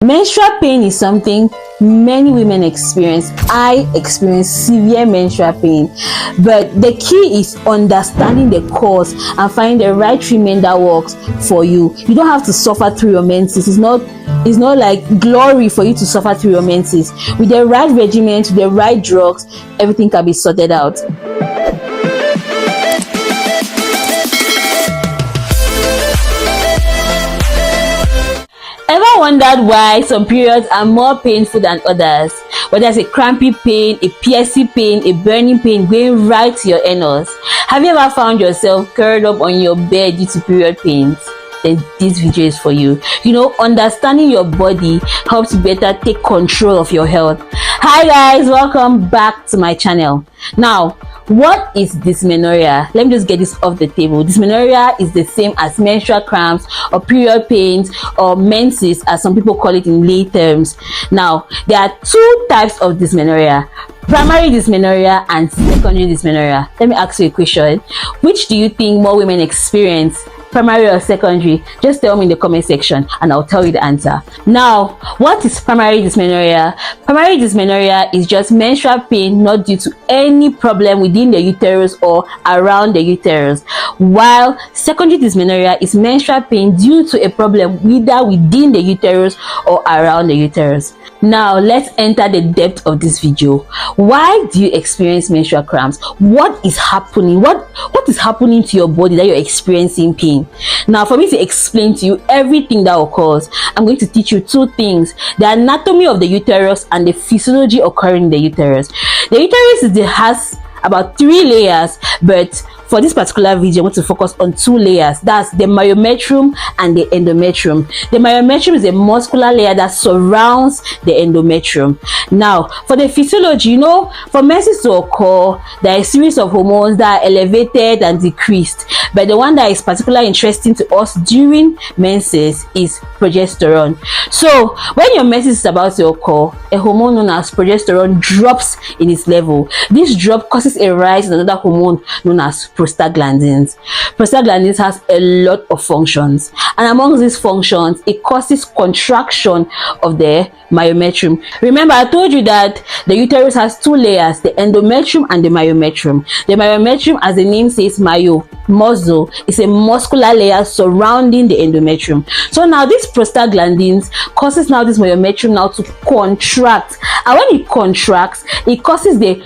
Menstrual pain is something many women experience. I experience severe menstrual pain, but the key is understanding the cause and finding the right treatment that works for you. You don't have to suffer through your menses. It's not like glory for you to suffer through your menses. With the right regimen, with the right drugs, everything can be sorted out. Ever wondered why some periods are more painful than others? Whether it's a crampy pain, a piercing pain, a burning pain going right to your anus. Have you ever found yourself curled up on your bed due to period pains? Then this video is for you. Understanding your body helps you better take control of your health. Hi guys, welcome back to my channel. Now, what is dysmenorrhea? Let me just get this off the table. Dysmenorrhea is the same as menstrual cramps or period pains or menses, as some people call it in lay terms. Now, there are two types of dysmenorrhea: primary dysmenorrhea and secondary dysmenorrhea. Let me ask you a question. Which do you think more women experience, primary or secondary? Just tell me in the comment section and I'll tell you the answer. Now, what is primary dysmenorrhea? Primary dysmenorrhea is just menstrual pain not due to any problem within the uterus or around the uterus, while secondary dysmenorrhea is menstrual pain due to a problem either within the uterus or around the uterus. Now, let's enter the depth of this video. Why do you experience menstrual cramps? What is happening? What is happening to your body that you're experiencing pain? Now, for me to explain to you everything that occurs, I'm going to teach you two things: the anatomy of the uterus and the physiology occurring in the uterus. The uterus has about 3 layers, but for this particular video, I want to focus on 2 layers. That's the myometrium and the endometrium. The myometrium is a muscular layer that surrounds the endometrium. Now, for the physiology, for menses to occur, there are a series of hormones that are elevated and decreased. But the one that is particularly interesting to us during menses is progesterone. So, when your menses is about to occur, a hormone known as progesterone drops in its level. This drop causes a rise in another hormone known as prostaglandins. Prostaglandins has a lot of functions, and among these functions, it causes contraction of the myometrium. Remember, I told you that the uterus has 2 layers: the endometrium and the myometrium. The myometrium, as the name says, muscle, is a muscular layer surrounding the endometrium. So now this prostaglandins causes now this myometrium now to contract, and when it contracts, it causes the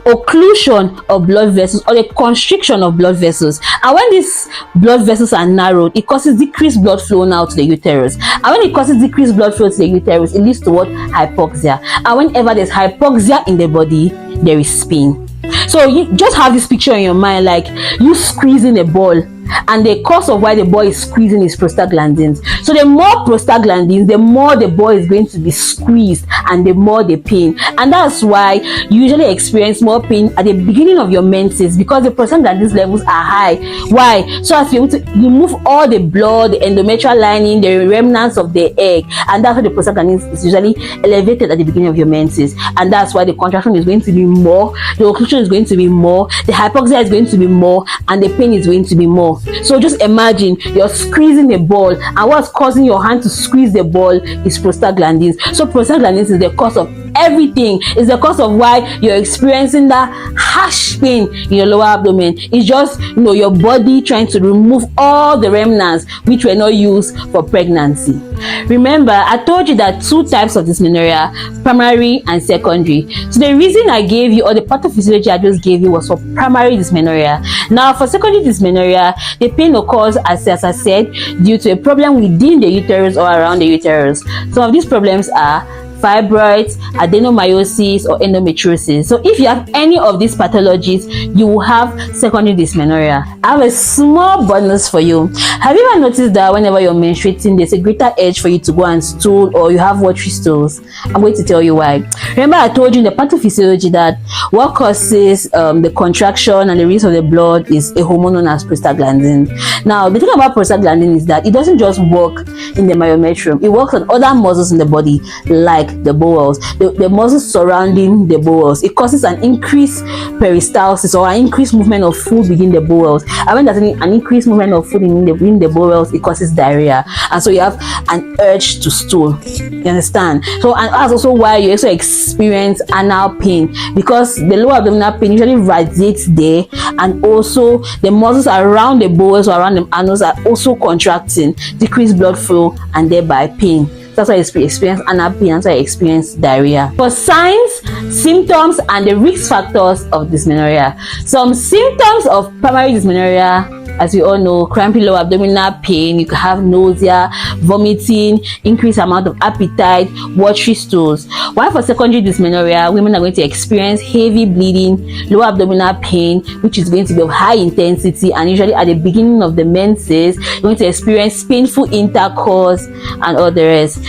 occlusion of blood vessels or the constriction of blood vessels. And when these blood vessels are narrowed, it causes decreased blood flow now to the uterus. And when it causes decreased blood flow to the uterus, it leads to what? Hypoxia. And whenever there's hypoxia in the body, there is pain. So you just have this picture in your mind, like you squeezing a ball, and the cause of why the ball is squeezing is prostaglandins. So the more prostaglandins, the more the ball is going to be squeezed and the more the pain. And that's why you usually experience more pain at the beginning of your menses, because the prostaglandins levels are high. Why? So as you're able to remove all the blood, the endometrial lining, the remnants of the egg, and that's why the prostaglandins is usually elevated at the beginning of your menses. And that's why the contraction is going to be more, the occlusion is going to be more, the hypoxia is going to be more, and the pain is going to be more. So just imagine you're squeezing a ball, and what's causing your hand to squeeze the ball is prostaglandins. So prostaglandins is the cause of everything. It's the cause of why you're experiencing that harsh pain in your lower abdomen. It's just your body trying to remove all the remnants which were not used for pregnancy. Remember, I told you that 2 types of dysmenorrhea: primary and secondary. So the reason I gave you, or the pathophysiology I just gave you, was for primary dysmenorrhea. Now for secondary dysmenorrhea, the pain occurs, as I said, due to a problem within the uterus or around the uterus. Some of these problems are fibroids, adenomyosis, or endometriosis. So if you have any of these pathologies, you will have secondary dysmenorrhea. I have a small bonus for you. Have you ever noticed that whenever you're menstruating, there's a greater urge for you to go and stool, or you have watery stools? I'm going to tell you why. Remember, I told you in the pathophysiology that what causes the contraction and the release of the blood is a hormone known as prostaglandin. Now, the thing about prostaglandin is that it doesn't just work in the myometrium. It works on other muscles in the body, like like the bowels, the muscles surrounding the bowels. It causes an increased peristalsis, or an increased movement of food within the bowels. And when there's an increased movement of food within the bowels, it causes diarrhea, and so you have an urge to stool. You understand? So, and that's also why you also experience anal pain, because the lower abdominal pain usually radiates there, and also the muscles around the bowels or around the anus are also contracting, decreased blood flow, and thereby pain. That's why I experience anal pain, that's why I experience diarrhea. For signs, symptoms, and the risk factors of dysmenorrhea. Some symptoms of primary dysmenorrhea, as we all know: crampy lower abdominal pain, you can have nausea, vomiting, increased amount of appetite, watery stools. While for secondary dysmenorrhea, women are going to experience heavy bleeding, lower abdominal pain, which is going to be of high intensity, and usually at the beginning of the menses, you're going to experience painful intercourse and all the rest.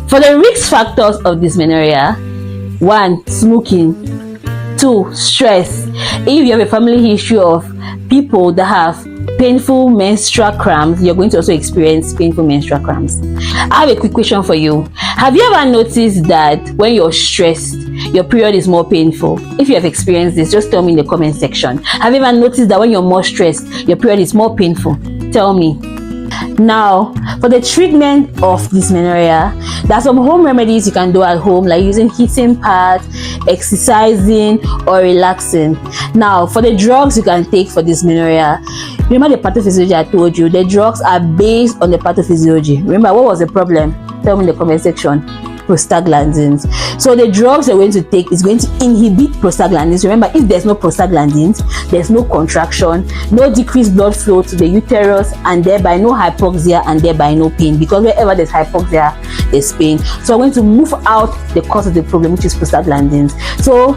For the risk factors of dysmenorrhea: 1. Smoking. 2. Stress. If you have a family history of people that have painful menstrual cramps, you're going to also experience painful menstrual cramps. I have a quick question for you. Have you ever noticed that when you're stressed, your period is more painful? If you have experienced this, just tell me in the comment section. Have you ever noticed that when you're more stressed, your period is more painful? Tell me. Now, for the treatment of dysmenorrhea, there are some home remedies you can do at home, like using heating pads, exercising, or relaxing. Now, for the drugs you can take for dysmenorrhea, remember the pathophysiology I told you. The drugs are based on the pathophysiology. Remember, what was the problem? Tell me in the comment section. Prostaglandins. So the drugs you're going to take is going to inhibit prostaglandins. Remember, if there's no prostaglandins, there's no contraction, no decreased blood flow to the uterus, and thereby no hypoxia, and thereby no pain, because wherever there's hypoxia, there's pain. So I'm going to move out the cause of the problem, which is prostaglandins. So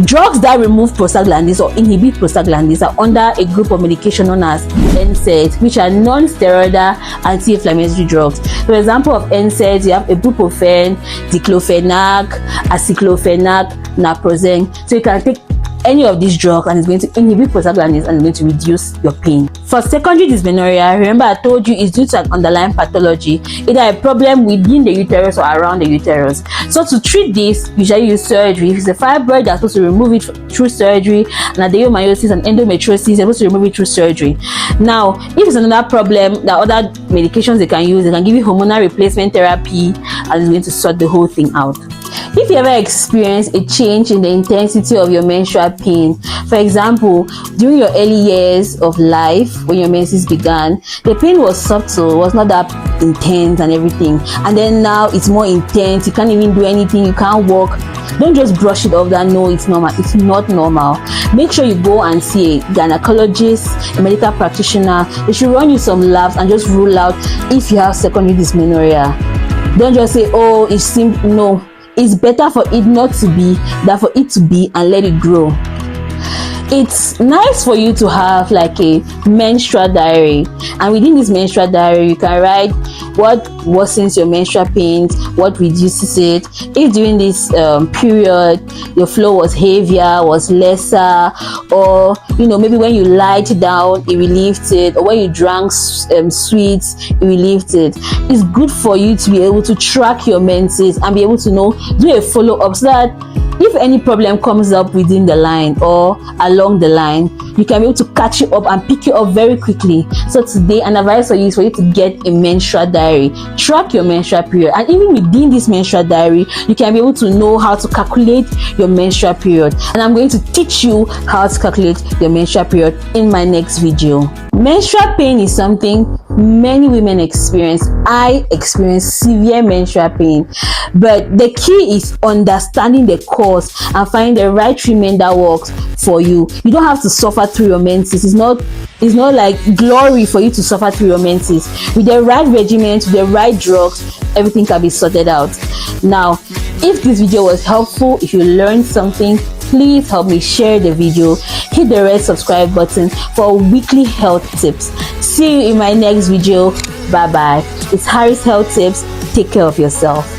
drugs that remove prostaglandins or inhibit prostaglandins are under a group of medication known as NSAIDs, which are non-steroidal anti-inflammatory drugs. For example of NSAIDs, you have ibuprofen, diclofenac, aceclofenac, naproxen. So you can take any of these drugs, and it's going to inhibit prostaglandins and it's going to reduce your pain. For secondary dysmenorrhea, remember I told you it's due to an underlying pathology, either a problem within the uterus or around the uterus. So to treat this, usually use surgery. If it's a fibroid, they're supposed to remove it through surgery, and adenomyosis and endometriosis, they're supposed to remove it through surgery. Now, if it's another problem, there are other medications they can use. They can give you hormonal replacement therapy, and it's going to sort the whole thing out. If you ever experience a change in the intensity of your menstrual pain, for example, during your early years of life, when your menses began, the pain was subtle, was not that intense and everything, and then now it's more intense, you can't even do anything, you can't walk, don't just brush it off that no, it's normal. It's not normal. Make sure you go and see a gynecologist, a medical practitioner. They should run you some labs and just rule out if you have secondary dysmenorrhea. Don't just say, oh, it seems, no. It's better for it not to be than for it to be, and let it grow. It's nice for you to have like a menstrual diary, and within this menstrual diary you can write what worsens your menstrual pains, what reduces it. If during this period your flow was heavier, was lesser, or maybe when you lied down it relieved it, or when you drank sweets it relieved it. It's good for you to be able to track your menses and be able to do a follow-up, so that if any problem comes up within the line or along the line, you can be able to catch it up and pick it up very quickly. So today, an advice for you is for you to get a menstrual diary. Track your menstrual period, and even within this menstrual diary, you can be able to know how to calculate your menstrual period. And I'm going to teach you how to calculate your menstrual period in my next video. Menstrual pain is something many women experience. I experience severe menstrual pain, but the key is understanding the cause and finding the right treatment that works for you. You don't have to suffer through your menses. It's not like glory for you to suffer through your menses. With the right regimen, with the right drugs, everything can be sorted out. Now, if this video was helpful, if you learned something, please help me share the video. Hit the red subscribe button for weekly health tips. See you in my next video. Bye bye. It's Harry's Health Tips. Take care of yourself.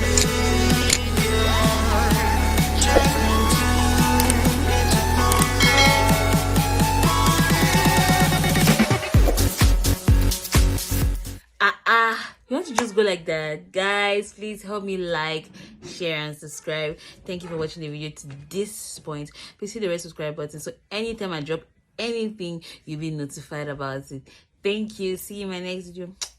You want to just go like that? that. Guys, please help me like, share, and subscribe. Thank you for watching the video to this point. Please hit the red subscribe button so anytime I drop anything, you'll be notified about it. Thank you. See you in my next video.